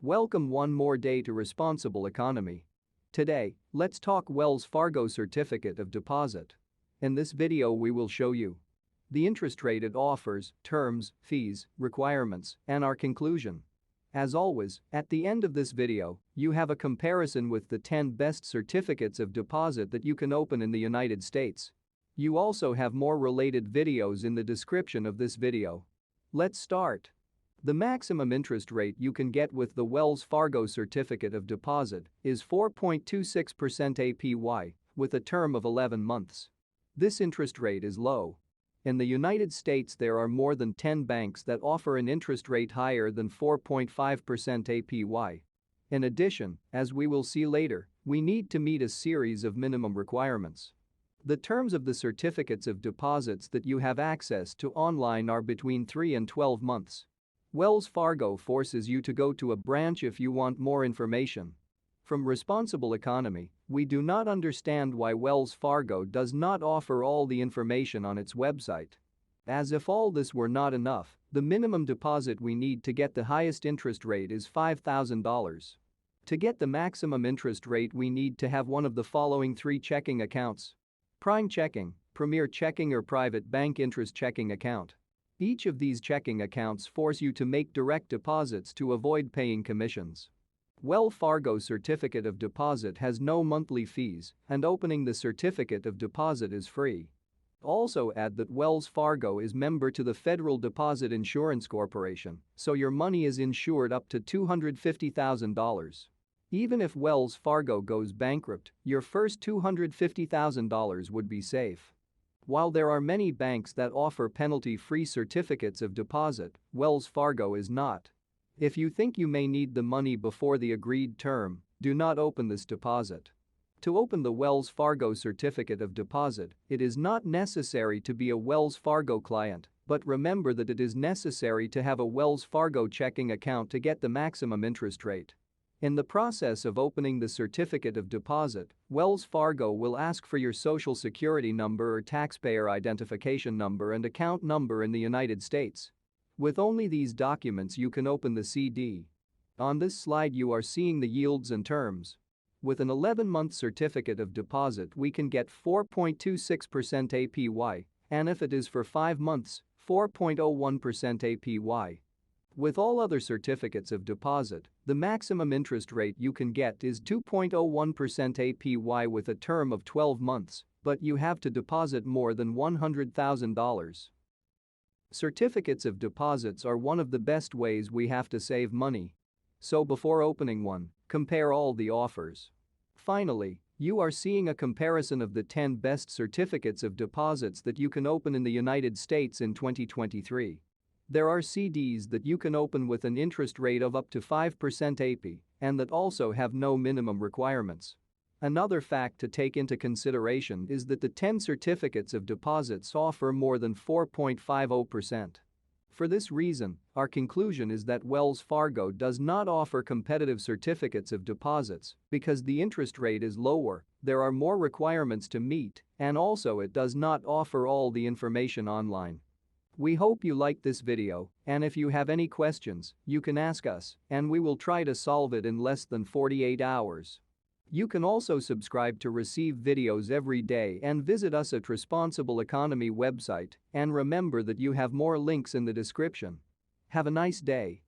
Welcome one more day to Responsible Economy. Today, let's talk Wells Fargo Certificate of Deposit. In this video we will show you the interest rate it offers, terms, fees, requirements, and our conclusion. As always, at the end of this video, you have a comparison with the 10 best certificates of deposit that you can open in the United States. You also have more related videos in the description of this video. Let's start. The maximum interest rate you can get with the Wells Fargo Certificate of Deposit is 4.26% APY with a term of 11 months. This interest rate is low. In the United States there are more than 10 banks that offer an interest rate higher than 4.5% APY. In addition, as we will see later, we need to meet a series of minimum requirements. The terms of the certificates of deposits that you have access to online are between 3 and 12 months. Wells Fargo forces you to go to a branch if you want more information. From Responsible Economy, we do not understand why Wells Fargo does not offer all the information on its website. As if all this were not enough, the minimum deposit we need to get the highest interest rate is $5,000. To get the maximum interest rate we need to have one of the following 3 checking accounts: Prime Checking, Premier Checking or Private Bank Interest Checking Account. Each of these checking accounts force you to make direct deposits to avoid paying commissions. Wells Fargo Certificate of Deposit has no monthly fees, and opening the certificate of deposit is free. Also add that Wells Fargo is member to the Federal Deposit Insurance Corporation, so your money is insured up to $250,000. Even if Wells Fargo goes bankrupt, your first $250,000 would be safe. While there are many banks that offer penalty-free certificates of deposit, Wells Fargo is not. If you think you may need the money before the agreed term, do not open this deposit. To open the Wells Fargo Certificate of Deposit, it is not necessary to be a Wells Fargo client, but remember that it is necessary to have a Wells Fargo checking account to get the maximum interest rate. In the process of opening the certificate of deposit, Wells Fargo will ask for your social security number or taxpayer identification number and account number in the United States. With only these documents you can open the CD. On this slide you are seeing the yields and terms. With an 11-month certificate of deposit we can get 4.26% APY, and if it is for 5 months, 4.01% APY. With all other certificates of deposit, the maximum interest rate you can get is 2.01% APY with a term of 12 months, but you have to deposit more than $100,000. Certificates of deposits are one of the best ways we have to save money. So before opening one, compare all the offers. Finally, you are seeing a comparison of the 10 best certificates of deposits that you can open in the United States in 2023. There are CDs that you can open with an interest rate of up to 5% APY and that also have no minimum requirements. Another fact to take into consideration is that the 10 certificates of deposits offer more than 4.50%. For this reason, our conclusion is that Wells Fargo does not offer competitive certificates of deposits because the interest rate is lower, there are more requirements to meet, and also it does not offer all the information online. We hope you liked this video, and if you have any questions, you can ask us, and we will try to solve it in less than 48 hours. You can also subscribe to receive videos every day and visit us at Responsible Economy website, and remember that you have more links in the description. Have a nice day.